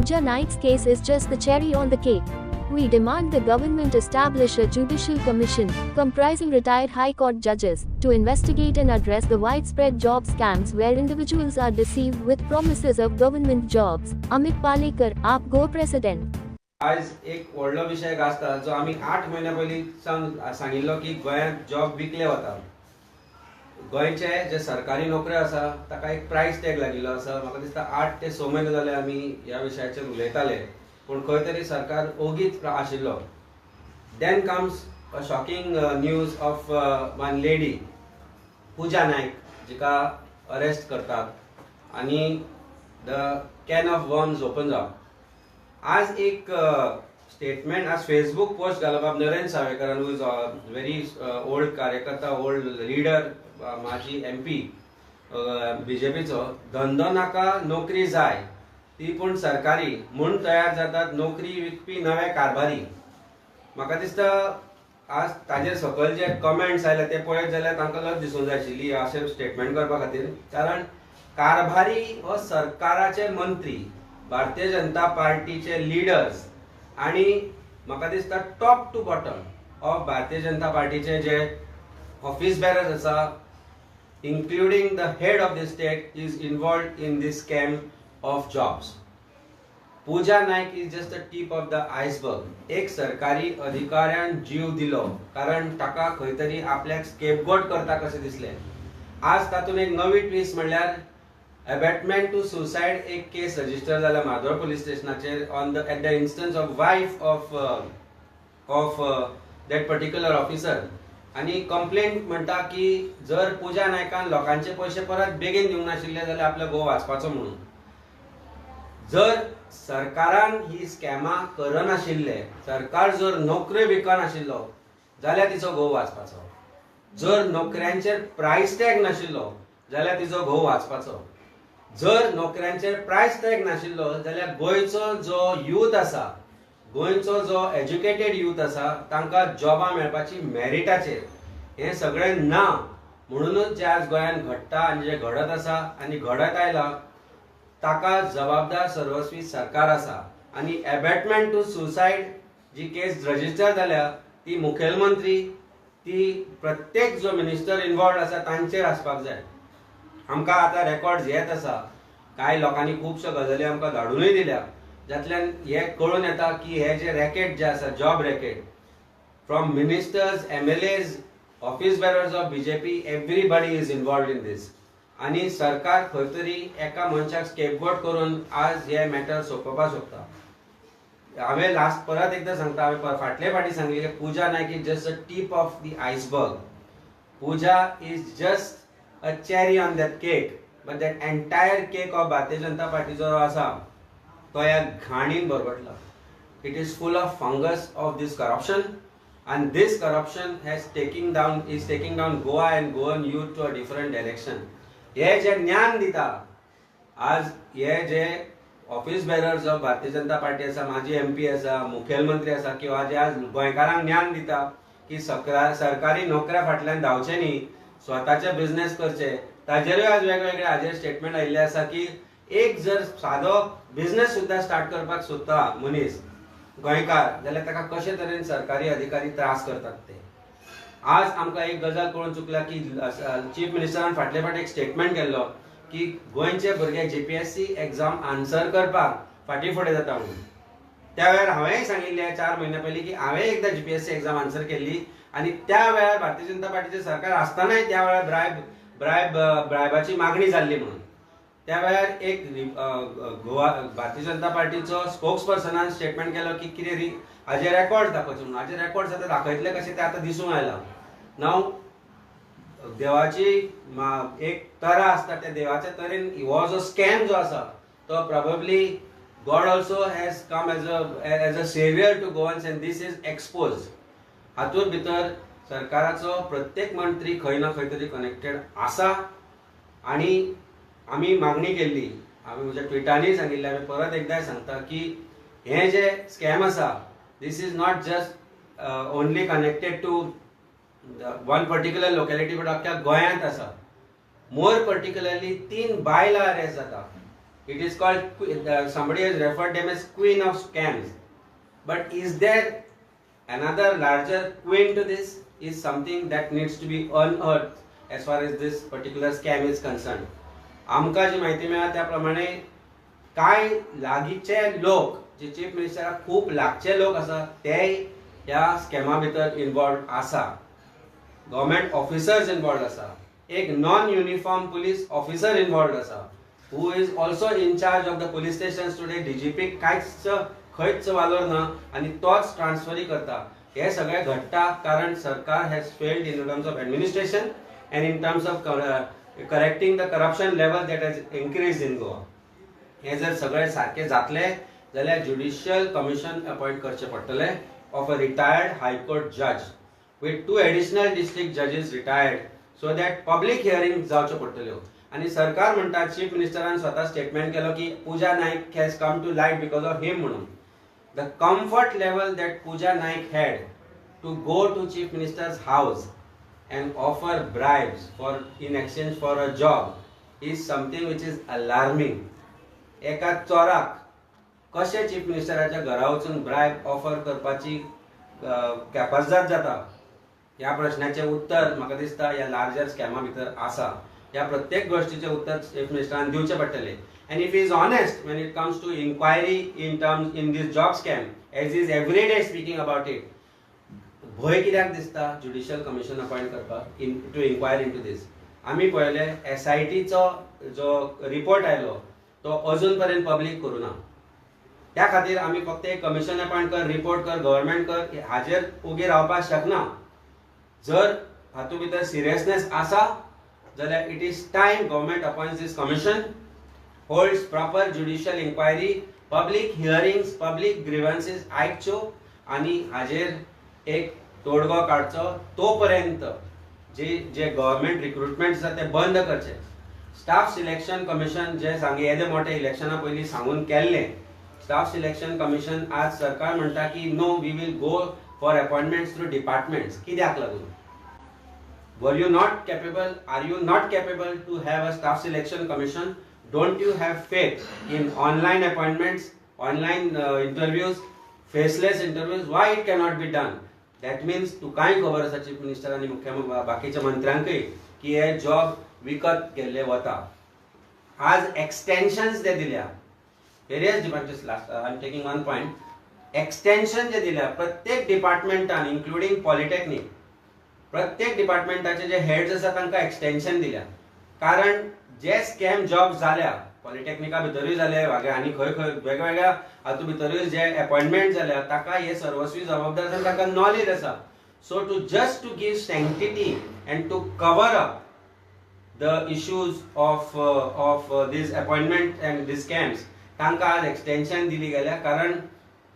Pooja Naik's case is just the cherry on the cake. We demand the government establish a judicial commission, comprising retired High Court judges, to investigate and address the widespread job scams where individuals are deceived with promises of government jobs. Amit Palekar, AAP Go President. आज एक व्हडलो विषय आसता जो आमी 8 महिन्या पयलीं सांगिल्लो की गोंयांत जॉब विकले वता. गोंयचे जे सरकारी नोकऱ्यो आसा ताका एक प्रायस टॅग लागिल्लो आसा. म्हाका दिसता 8 ते 6 म्हयने जाले आमी ह्या विशयाचेर उलयताले, पूण खंय तरी सरकार ओगीच आशिल्लो. Then comes a shocking news of one lady, Pooja Naik, जिका अरेस्ट करतात आनी the can of worms opens up. आज एक स्टेटमेंट, आज फेसबुक पोस्ट घालप नरेंद्र सावयकरान, हू इज व्हेरी ओल्ड कार्यकर्ता, ओल्ड लीडर, माजी MP BJPचो. धंदो नाका नोकरी जाय, ती पूण सरकारी म्हूण तयार जातात नोकरी विकपी नवे कारभारी. म्हाका दिसता आज ताजेर सकयल जे कमेंट्स आयले ते पळयत जाल्यार तांकां लज दिसूंक जाय आशिल्ली अशें स्टेटमेंट करपा खातीर. कारण कारभारी हो सरकाराचे मंत्री, भारतीय जनता पार्टीचे लिडर्स आणि म्हाका दिसता top to bottom of Bharatiya जनता पार्टीचे जे ऑफिस बेरर्स आसा, including the head of the state, is involved in this scam of jobs. Pooja Naik is just the tip of the iceberg. एक सरकारी अधिकाऱ्यान जीव दिलो कारण ताका खंय तरी आपल्याक स्केपगोट करता कशें दिसलें. आज तातूंत एक नवी ट्विस्ट म्हणल्यार अबॅटमेंट टू सुसायड एक केस रजिस्टर जाला माधोळ पुलीस स्टेशनाचेर at the instance of wife of that particular officer. आणि कंप्लेंट म्हणटा की जर पूजा नायकान लोकांचे पयशे परत बेगीन दिवंक नाशिल्ले जाल्यार आपलो घोव वाचपाचो म्हणून. जर सरकारान ही स्कॅमां करनाशिल्ले, सरकार जर नोकऱ्यो विकनाशिल्लो जाल्यार तिचो घोव वाचपाचो. जर नोकऱ्यांचेर प्रायस टॅग नाशिल्लो जाल्यार तिचो घोव वाचपाचो. जर नोकऱ्यांचेर प्रायस टॅग नाशिल्लो जाल्यार गोंयचो जो यूथ आसा, गोंयचो जो एज्युकेटेड यूथ आसा, तांकां जॉबां मेळपाची मेरिटाचेर हें सगळें ना. म्हणूनच जे आज गोंयांत घडटा आनी जे घडत आसा आनी घडत आयला ताका जबाबदार सर्वस्वी सरकार आसा. आनी अबॅटमेंट टू सुसायड जी केस रजिस्टर जाल्या ती मुखेलमंत्री, ती प्रत्येक जो मिनिस्टर इन्वॉल्ड आसा तांचेर आसपाक जाय. आमकां आतां रेकॉर्ड्स येत आसा, कांय लोकांनी खुबश्यो गजाली आमकां धाडूनय दिल्या, जातल्यान हे कळून येता की हे जे रॅकेट जे आसा, job racket, from ministers, MLAs, office bearers of BJP, everybody is involved in this. आनी सरकार खंय तरी एका मनशाक स्केपगोट करून आज हे मॅटर सोंपोवपाक सोदता. हांवें लास्ट परत एकदां सांगता, हांवें फाटले फाटी सांगलें की Pooja Naik is just a tip of the iceberg. Pooja is just a cherry on that cake, but that entire cake of Bharatiya Janata पार्टीचो जो आसा तो ह्या घाणीन भरभटला. It is full of fungus of this corruption, and this corruption is taking down Goa and Goan youth to a different direction. हे जे ज्ञान दिता, आज हे जे office bearers of Bharatiya Janata party आसा, माजी MP आसा, मुखेलमंत्री आसा, किंवा जे आज गोंयकारांक ज्ञान दिता की सरकारी नोकऱ्या फाटल्यान धांवचे न्ही, स्वताचे बिझनेस करचे, ताजेरूय आज वेगवेगळे हाजेर स्टेटमेंट आयिल्ले आसा की एक जर सादो बिझनेस सुद्धा स्टार्ट करपाक सोदता मनीस गोंयकार जाल्यार ताका कशे तरेन सरकारी अधिकारी त्रास करतात ते. आज आमकां एक गजाल कळून चुकला की चीफ मिनिस्टरान फाटले फावट एक स्टेटमेंट केल्लो की गोंयचे भुरगे JPSC एग्जाम आन्सर करपाक फाटीफुडें जाता म्हणून. त्या वेळार हांवेंय सांगिल्लें 4 म्हयन्या पयलीं की हांवें एकदां JPSC एग्जाम आन्सर केल्ली आनी त्या वेळार भारतीय जनता पार्टीचे सरकार आसतानाय त्या वेळार ब्रायबाची मागणी जाल्ली म्हणून. त्या वेळार एक गोवा भारतीय जनता पार्टीचो स्पोक्स पर्सनान स्टेटमेंट केलो की कितें हाजे रेकॉर्ड दाखोवचे म्हणून. हाजे रेकॉर्ड्स आतां दाखयतले कशें तें आतां दिसूंक आयलां. नाव देवाची एक तरा आसता, त्या देवाच्या तरेन हो जो स्कॅम जो आसा तो probably god also has come as a saviour to Goans and this is exposed. हातूंत भितर सरकाराचो प्रत्येक मंत्री खंय ना खंय तरी कनेक्टेड आसा. आनी आमी मागणी केल्ली, हांवें म्हज्या ट्विटांनी सांगिल्लें, हांवें परत एकदां सांगता की हे जे स्कॅम आसा, this is not just only connected to one particular locality, but अख्ख्या गोंयांत आसा. मोर पर्टिक्युलरली 3 बायलां अरेस्ट जाता. It is called, somebody has referred them as queen of scams. But is there another larger queen to this? Is something that needs to be unearthed as far as this particular scam is concerned. आमकां जी माहिती मेळ्ळा त्या प्रमाणे काय लागींचे लोक, जे chief मिनिस्टराक खूब लागचे लोक आसा, ते ह्या स्कॅमा भितर इन्वॉल्व आसा. गव्हर्नमेंट ऑफिसर्स इन्वॉल्व आसा. एक non uniform police officer involve आसा, who is also in charge of the police stations today. DGP कांयच खंयच वालोर ना आनी तोच ट्रान्सफरी करता. हे सगळे घडटा कारण सरकार has failed in terms of administration and in terms of correcting the corruption level that has increase in Goa. हे जर सगळे सारखे जातले जाल्यार ज्युडिशियल कमिशन अपॉइंट करचे पडटले ऑफ अ रिटायर्ड हायकोर्ट जज विथ 2 एडिशनल डिस्ट्रिक्ट जजीस retired, so that public hearing जावच्यो पडटल्यो. आणि सरकार म्हणटा, चीफ मिनिस्टरान स्वतः स्टेटमेंट केलो की Pooja Naik has come to light because of him म्हणून. The comfort level that Pooja Naik had to go to chief minister's house and offer bribes in exchange for a job is something which is alarming. एका चोराक कशे chief मिनिस्टराच्या घरा वचून bribe offer करपाची कॅपासिटी जाता, ह्या प्रश्नाचे उत्तर म्हाका दिसता ह्या लार्जर स्कॅमा भितर आसा. ह्या प्रत्येक गोष्टीचे उत्तर चीफ मिनिस्टरान दिवचे पडटले. And if he is honest when it comes to inquiry in this job scam, as he is every day speaking about it, भय कित्याक दिसता ज्युडिशियल कमिशन अपॉइंट करपाक टू इन्क्वायर इनटू दिस. आमी पळयले SITचो जो रिपोर्ट आयलो तो अजून पर्यंत पब्लीक करूं ना. त्या खातीर आमी फक्त एक कमिशन अपॉइंट कर, रिपोर्ट कर, गव्हर्नमेंट कर, हाजेर उगी रावपाक शकना. जर हातूंत भितर सिरियसनेस आसा जाल्यार it is time government appoints this commission, holds proper judicial inquiry, public hearings, public grievances आयकच्यो आनी हाजेर एक तोडगो काडचो. तोपर्यंत जे गव्हर्नमेंट रिक्रुटमेंट आसा ते बंद करचे. स्टाफ सिलेक्शन कमिशन जे सांगे येदे मोठे इलेक्शना पयलीं सांगून केल्ले, स्टाफ सिलेक्शन कमिशन आज सरकार म्हणटा की no, we will go for appointments through departments. कित्याक लागून? Were you not capable, are you not capable to have a staff selection commission? Don't you have faith in online appointments, online interviews, faceless interviews? Why it cannot be done? That means तुकांय खबर आसा chief minister आनी मुख्यमंत्री बाकीच्या मंत्र्यांकय की हे job विकत घेतले वता. आज एक्सटेन्शन्स जे दिल्या various departments, I am taking one point, extension जे दिल्या प्रत्येक डिपार्टमेंटान इन्क्लुडिंग पॉलिटेक्निक, प्रत्येक डिपार्टमेंटाचे जे हेड्स आसा तांकां एक्सटेन्शन दिल्या. कारण जे स्कॅम जॉब जाल्या पॉलिटेक्निका भितरूय जाले, आनी खंय खंय वेगवेगळ्या हातूंत भितरूय जे अपॉइंटमेंट जाल्या ताका हे सर्वस्वी जबाबदार आसा, ताका नॉलेज आसा. So just to give sanctity and to cover up the issues of these appointment and these scams, तांकां आज एक्सटेन्शन दिली गेल्या कारण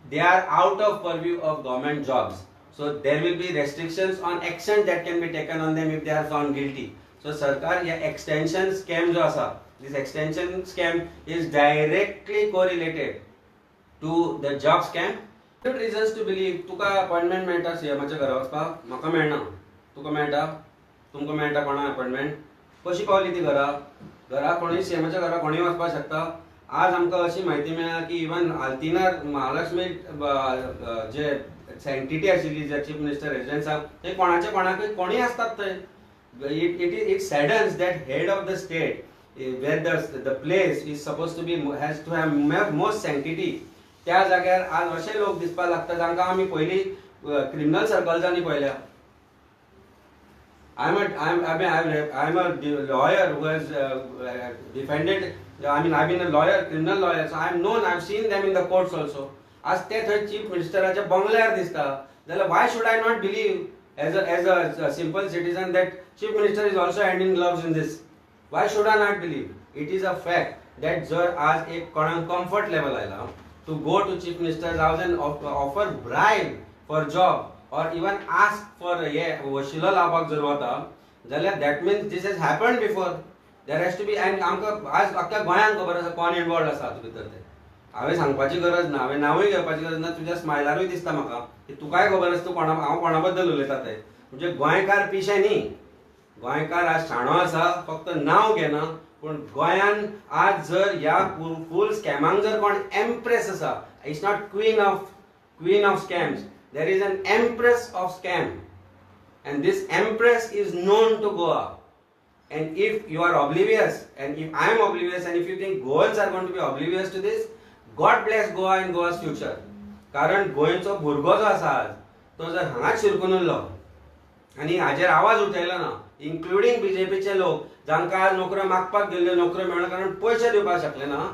they are out of purview of government jobs. So there will be restrictions on action that can be taken on them if they are found guilty. So सरकार ह्या extension scam जो आसा, this extension scam is directly correlated to the job scam. Good reasons to believe. Tuka appointment मेळटा सीएमाच्या घरा वचपाक, म्हाका मेळना. तुका मेळटा, तुमकां मेळटा कोणा अपॉइंटमेंट? कशी पावली ती घरा कोणी सीएमाच्या घरा कोणी वचपाक शकता. आज आमकां अशी माहिती मेळ्ळा की इवन आल्तिनार महालक्ष्मी जे सँक्टिटी आशिल्ली जे चीफ मिनिस्टर रेजिडेंस आसा ते कोणाकय कोणी आसतात थंय. It saddens that head of the state, where the place is supposed to be, has to have most sanctity, त्या जाग्यार आज असे लोक दिसपाक लागता जांकां आमी पयलीं क्रिमिनल सर्कल्सांनी पळयल्या. I'm a lawyer who has defended, I've been a lawyer, criminal lawyer, so I've seen them in the courts also. आज ते थंय चीफ मिनिस्टराच्या बंगल्यार दिसता, जाल्यार why should I not believe as a simple citizen that chief minister is also handing gloves in this? Why should I not believe? It is a fact that जर आज एक कोणाक comfort level आयला to go to chief minister's house and offer bribe for job or even ask for वशिलो लावपाक जर वता जाल्यार that means this has happened before. There has to be, and आमकां आज अख्ख्या गोंयांक खबर आसा कोण इन्वॉल्व आसा हातूंत भितर ते. हांवें सांगपाची गरज ना, हांवें नांवूय घेवपाची गरज ना. तुज्या स्मायलारूय दिसता म्हाका की तुकाय खबर आसा हांव कोणा बद्दल उलयता ते. म्हणजे गोंयकार पिशे न्ही, गोंयकार आज शाणो आसा, फक्त नांव घेना पण गोंयान आज जर ह्या फूल स्कॅमांक जर कोण एम्प्रेस आसा, it's not queen of scams, there is an empress of scam, and this empress is known to Goa. And if you are oblivious, and if I am oblivious, and if you think Goans are going to be oblivious to this, God bless Goa and Goa's future. कारण गोंयचो भुरगो जो आसा तो जर हांगाच शिरकून उरलो आनी हाजेर आवाज उठयलो ना, इन्क्लुडींग बीजेपीचे लोक जांकां आज नोकऱ्यो मागपाक गेल्ल्यो नोकऱ्यो मेळना कारण पयशे दिवपाक शकले ना,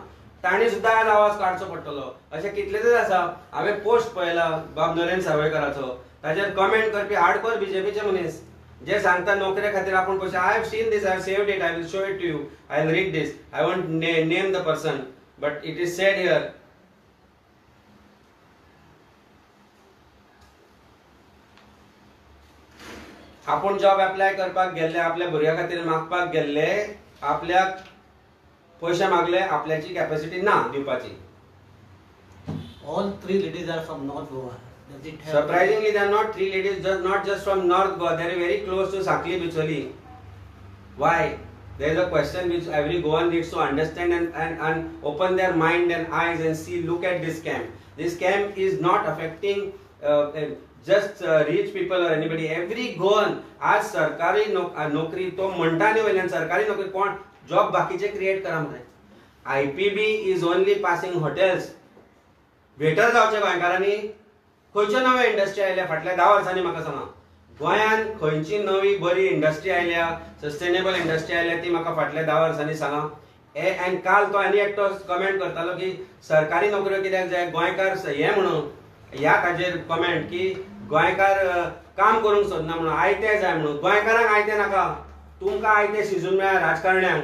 तांणी सुद्दां आज आवाज काडचो पडटलो. अशें कितलेशेच आसा. हांवें पोस्ट पळयला बाब नरेन सावयकराचो, ताजेर कमेंट करपी हार्डकोर बीजेपीचे मनीस जे सांगता नोकरे खातीर आपण पयशे. I have seen this, I have saved it, I will show it to you, I will read this. I want name the person, but it is said here. आपण जॉब अप्लाय करपाक गेल्ले, आपल्या भुरग्या खातीर मागपाक गेल्ले, आपल्याक पयशे मागले, आपल्याची कॅपॅसिटी ना दिवपाची. All three ladies are from North Goa. Does it have Surprisingly, they are not three ladies, not just from North Goa. They are very close to Sakli Bicholi. Why? There is a question which every Goan needs to understand and open their mind and eyes and see. Look at this scam. This scam is not affecting just rich people or anybody. Every Goan आज सरकारी नोकरी तो म्हणटा न्ही वयल्यान सरकारी नोकरी कोण जॉब बाकीचे क्रिएट करा म्हणून. IPB is only passing hotels. Waiter जावचे गोंयकारांनी. खंयच्यो नव्यो इंडस्ट्री आयल्या फाटल्या 10 वर्सांनी म्हाका सांगा. गोंयान खंयची नवी बरी इंडस्ट्री आयल्या, सस्टेनेबल इंडस्ट्री आयल्या ती म्हाका फाटल्या 10 वर्सांनी सांगा. एंड काल तो आनी एकटो कमेंट करतालो की सरकारी नोकऱ्यो कित्याक जाय, गोंयकार हे म्हणून ह्या ताजेर कमेंट की गोंयकार काम करूंक सोदना म्हणून, आयते जाय म्हणून. गोंयकारांक आयते नाका, तुमकां आयते शिजून मेळ्ळा राजकारण्यांक.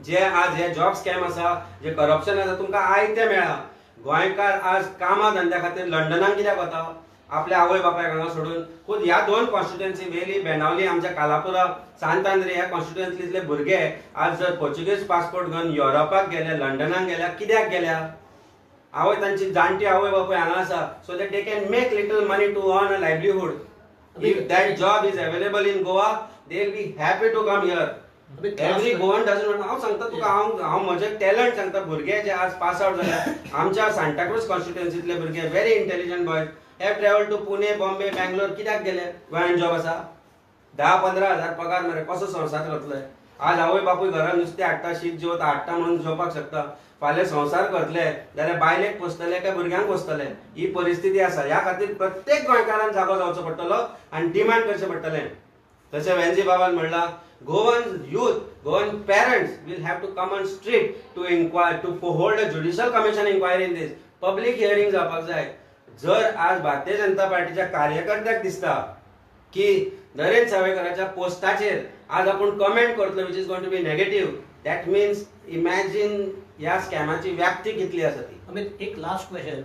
जे आज हे जॉब स्कॅम आसा, जे करप्शन आसा, तुमकां आयते मेळ्ळा. गोंयकार आज कामा धंद्या खातीर लंडनाक कित्याक वता आपल्या आवय बापायक हांगा सोडून. खुद ह्या 2 कॉन्स्टिट्युएन्सी वेली, बेनावली, आमच्या कालापुरा, सांतांद्री ह्या कॉन्स्टिट्युएन्सीतले भुरगे आज जर पोर्चुगीज पासपोर्ट घेवन युरोपाक गेले, लंडनाक गेल्या, कित्याक गेल्या? आवय तांची जाणटी आवय बापूय हांगा आसा, so that they can make little money to earn a livelihood. If that job is available in Goa, they will be happy to come here. Every Goan doesn't want. हांव सांगता तुका, हांव म्हजे टॅलंट सांगता. भुरगे जे आज पास आउट जाल्या आमच्या सांताक्रूज कॉन्स्टिट्युएन्सीतले भुरगे, very intelligent boys, have travel to Pune, Bombay, Bangalore. कित्याक गेले? गोंयान जॉब आसा, 10-15 हजार पगार मरे, कसो संवसार करतले? आज आवय बापूय घरान नुस्तें हाडटा, शीत जेवता, हाडटा म्हणून जेवपाक शकता. फाल्यां संवसार करतले जाल्यार बायलेक पोसतले काय भुरग्यांक पोसतले? ही परिस्थिती आसा. ह्या खातीर प्रत्येक गोंयकारान जागो जावचो पडटलो आनी डिमांड करचें पडटलें. तशें वेंजी बाबान म्हणलां, Goan youth, Goan parents will have to come on street to inquire, to hold a judicial commission inquiry in this. Public hearing जावपाक जाय. जर आज भारतीय जनता पार्टीच्या कार्यकर्त्याक दिसता की नरेन सावयकराच्या पोस्टाचेर आज आपण कमेंट करतलो which is going to be negative, that means imagine ह्या स्कॅमाची व्याप्ती कितली आसा ती. अमित, एक लास्ट क्वेश्चन.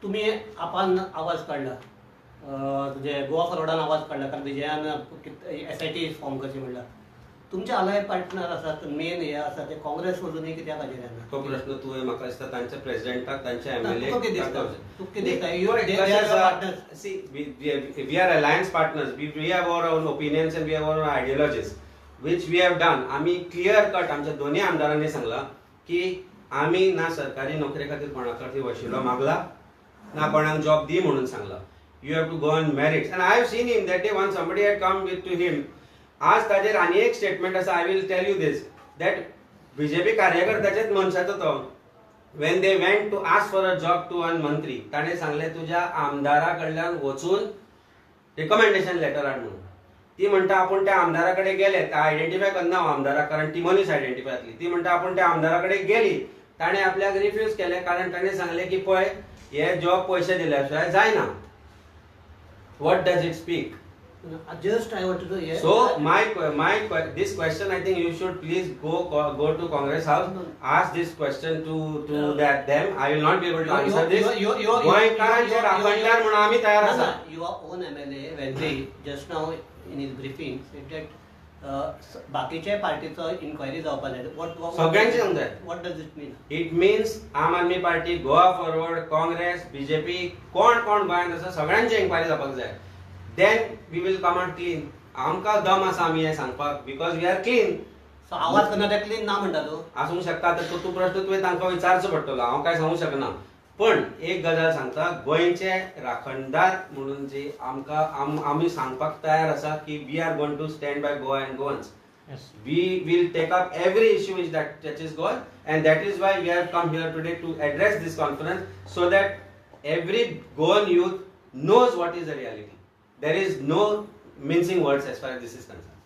तुम्ही आपण आवाज काढला, तुझे गोवा फॉरवर्डान आवाज काढला, कारण विजयान SIT फॉर्म करची म्हणला. तुमचे अलाय पार्टनर आसात, मेन हे आसा ते काँग्रेस वचूनय कित्याक हाजेर येना? तो प्रश्न तुवें म्हाका दिसता तांच्या प्रेसिडेंटाक, तांच्या MLA तुका कितें दिसता? we are alliance partners. We have our own opinions and we have our own ideologies which we have done. आम्ही क्लियर कट आमच्या दोन्ही आमदारांनी सांगला की आम्ही ना सरकारी नोकरी खातीर कोणाकडे वशिलो मागला, ना कोणाक जॉब दी म्हणून सांगला. You have to go on merits. And I have seen him that day when somebody had come to him. आज ताजेर आनी एक स्टेटमेंट आसा. I will tell you this, that BJP कार्यकर्त्याचेच मनशाचो तो. When they went to ask for a job to one मंत्री, ताणे सांगले तुझ्या आमदारा कडल्यान वचून रिकमेंडेशन लेटर हाड म्हणून. ती म्हणटा आपण त्या आमदाराकडे गेले, त्या आयडेंटिफाय करना आमदाराक, कारण ती मनीस आयडेंटिफाय जातली. ती म्हणटा आपण त्या आमदाराकडे गेली, ताणे आपल्याक रिफ्यूज केले कारण ताणे सांगले की पळय हे जॉब पयशे दिल्या शिवाय जायना. What does it speak? Just I wanted to hear. So this question, I think you should please go to Congress House. Ask this question to them. I will not be able to answer this. गोंयकारांचेर आपणल्यार म्हणून आमी तयार आसा. Your own MLA Wendy just now in his briefing said that बाकीच्या पार्टीचो inquiry जावपाक जाय. सगळ्यांची जावंक जाय. What does it mean? It means Aam Aadmi party, Goa forward, Congress, BJP, कोण गोंयांत आसा सगळ्यांची इन्क्वायरी जावपाक जाय. Then we will come out clean. आमकां दम आसा आमी हे सांगपाक, because we are clean. So आवाज कर्नाटकातली ना म्हणटा तूं? आसूंक शकता. तर तो प्रश्न तुवें तांकां विचारचो पडटलो, हांव काय सांगूंक शकना. पण एक गजाल सांगता, गोंयचे राखणदार म्हणून जे आमकां आमी सांगपाक तयार आसा की we are going to stand by Goa and Goans. We will take up every issue which that touches Goa, and that is why we have come here today to address this conference, so that every Goan youth knows what is the reality. There is no mincing words as far as this is concerned.